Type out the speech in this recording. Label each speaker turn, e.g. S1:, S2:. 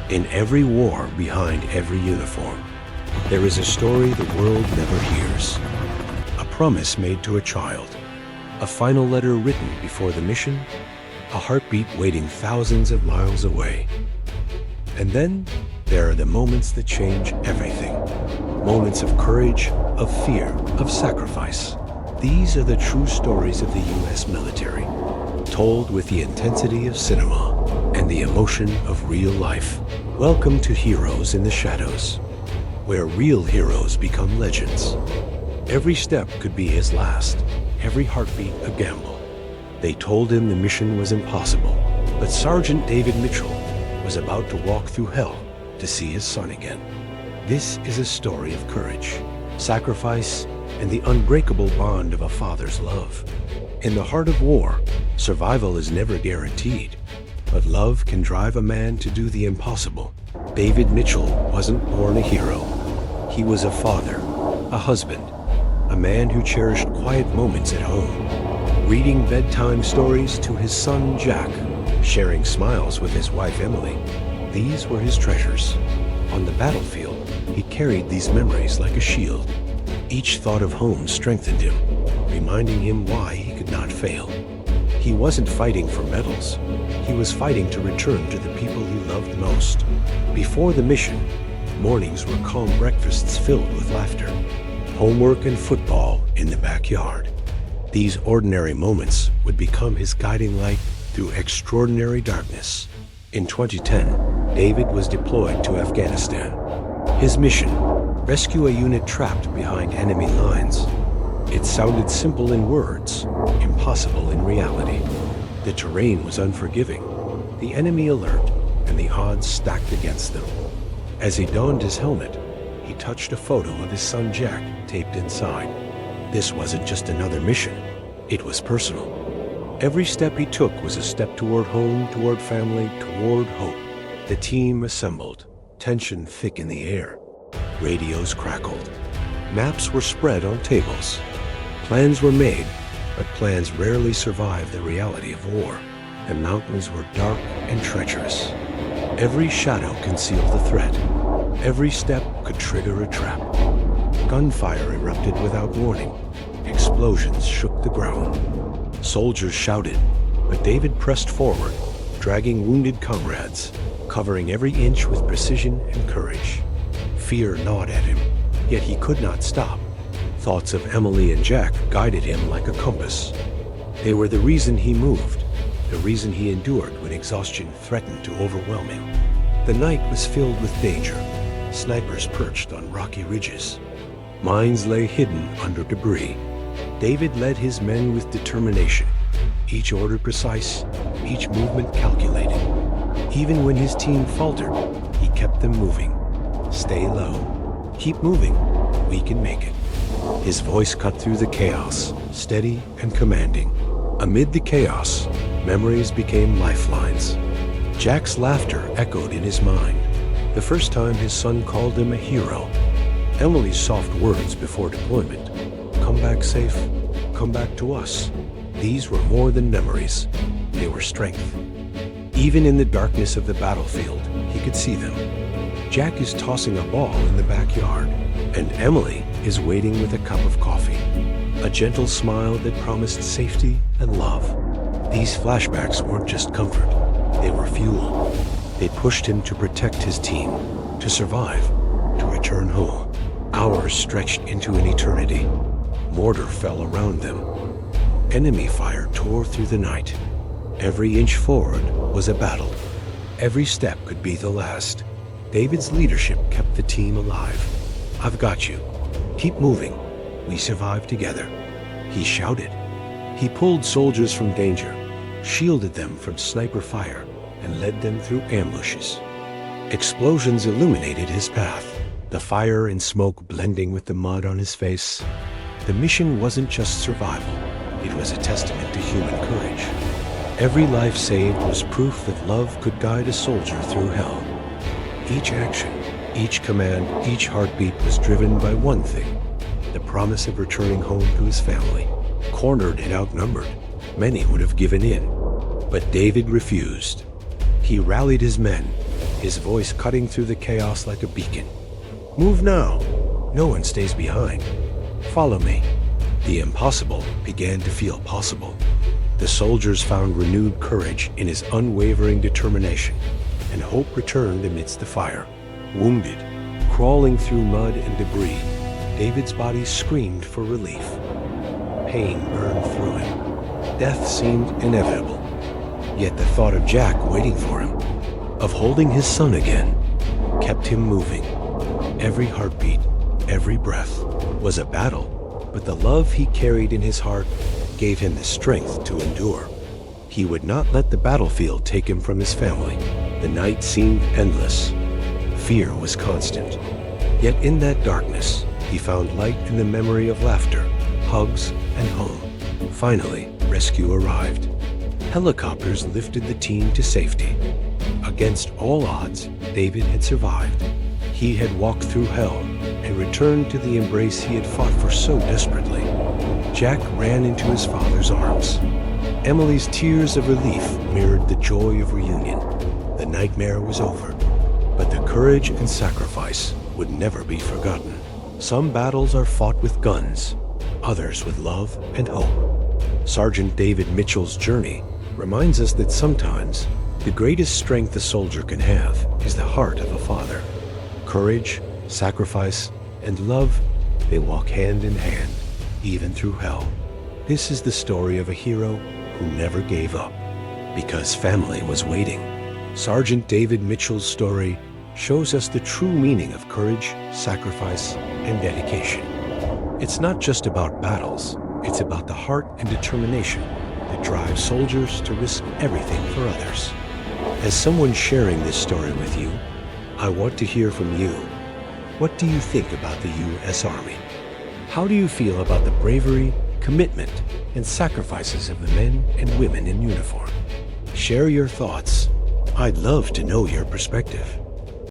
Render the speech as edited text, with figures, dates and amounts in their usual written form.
S1: In every war, behind every uniform, there is a story the world never hears. A promise made to a child, a final letter written before the mission, a heartbeat waiting thousands of miles away. And then there are the moments that change everything. Moments of courage, of fear, of sacrifice. These are the true stories of the U.S. military, told with the intensity of cinema and the emotion of real life. Welcome to Heroes in the Shadows, where real heroes become legends. Every step could be his last, every heartbeat a gamble. They told him the mission was impossible, but Sergeant David Mitchell was about to walk through hell to see his son again. This is a story of courage, sacrifice, and the unbreakable bond of a father's love. In the heart of war, survival is never guaranteed, but love can drive a man to do the impossible. David Mitchell wasn't born a hero. He was a father, a husband, a man who cherished quiet moments at home, reading bedtime stories to his son Jack, sharing smiles with his wife Emily. These were his treasures. On the battlefield, he carried these memories like a shield. Each thought of home strengthened him, reminding him why he could not fail. He wasn't fighting for medals. He was fighting to return to the people he loved most. Before the mission, mornings were calm breakfasts filled with laughter, homework and football in the backyard. These ordinary moments would become his guiding light through extraordinary darkness. In 2010, David was deployed to Afghanistan. His mission: rescue a unit trapped behind enemy lines. It sounded simple in words, impossible in reality. The terrain was unforgiving, the enemy alert, and the odds stacked against them. As he donned his helmet, he touched a photo of his son Jack taped inside. This wasn't just another mission, it was personal. Every step he took was a step toward home, toward family, toward hope. The team assembled, tension thick in the air. Radios crackled. Maps were spread on tables. Plans were made, but plans rarely survive the reality of war. The mountains were dark and treacherous. Every shadow concealed the threat. Every step could trigger a trap. Gunfire erupted without warning. Explosions shook the ground. Soldiers shouted, but David pressed forward, dragging wounded comrades, covering every inch with precision and courage. Fear gnawed at him, yet he could not stop. Thoughts of Emily and Jack guided him like a compass. They were the reason he moved, the reason he endured when exhaustion threatened to overwhelm him. The night was filled with danger. Snipers perched on rocky ridges. Mines lay hidden under debris. David led his men with determination, each order precise, each movement calculated. Even when his team faltered, he kept them moving. Stay low. Keep moving. We can make it. His voice cut through the chaos, steady and commanding. Amid the chaos, memories became lifelines. Jack's laughter echoed in his mind, the first time his son called him a hero. Emily's soft words before deployment: "Come back safe, come back to us." These were more than memories, they were strength. Even in the darkness of the battlefield, he could see them. Jack is tossing a ball in the backyard, and Emily is waiting with a cup of coffee, a gentle smile that promised safety and love. These flashbacks weren't just comfort, they were fuel. They pushed him to protect his team, to survive, to return home. Hours stretched into an eternity. Mortar fell around them. Enemy fire tore through the night. Every inch forward was a battle. Every step could be the last. David's leadership kept the team alive. "I've got you. Keep moving. We survive together," he shouted. He pulled soldiers from danger, shielded them from sniper fire, and led them through ambushes. Explosions illuminated his path, the fire and smoke blending with the mud on his face. The mission wasn't just survival, it was a testament to human courage. Every life saved was proof that love could guide a soldier through hell. Each action, each command, each heartbeat was driven by one thing: the promise of returning home to his family. Cornered and outnumbered, many would have given in, but David refused. He rallied his men, his voice cutting through the chaos like a beacon. "Move now. No one stays behind. Follow me." The impossible began to feel possible. The soldiers found renewed courage in his unwavering determination, and hope returned amidst the fire. Wounded, crawling through mud and debris, David's body screamed for relief. Pain burned through him. Death seemed inevitable. Yet the thought of Jack waiting for him, of holding his son again, kept him moving. Every heartbeat, every breath was a battle, but the love he carried in his heart gave him the strength to endure. He would not let the battlefield take him from his family. The night seemed endless. Fear was constant. Yet in that darkness, he found light in the memory of laughter, hugs, and home. Finally, rescue arrived. Helicopters lifted the team to safety. Against all odds, David had survived. He had walked through hell and returned to the embrace he had fought for so desperately. Jack ran into his father's arms. Emily's tears of relief mirrored the joy of reunion. The nightmare was over, but the courage and sacrifice would never be forgotten. Some battles are fought with guns, others with love and hope. Sergeant David Mitchell's journey reminds us that sometimes the greatest strength a soldier can have is the heart of a father. Courage, sacrifice, and love, they walk hand in hand, even through hell. This is the story of a hero who never gave up, because family was waiting. Sergeant David Mitchell's story shows us the true meaning of courage, sacrifice, and dedication. It's not just about battles, it's about the heart and determination that drives soldiers to risk everything for others. As someone sharing this story with you, I want to hear from you. What do you think about the U.S. Army? How do you feel about the bravery, commitment, and sacrifices of the men and women in uniform? Share your thoughts. I'd love to know your perspective.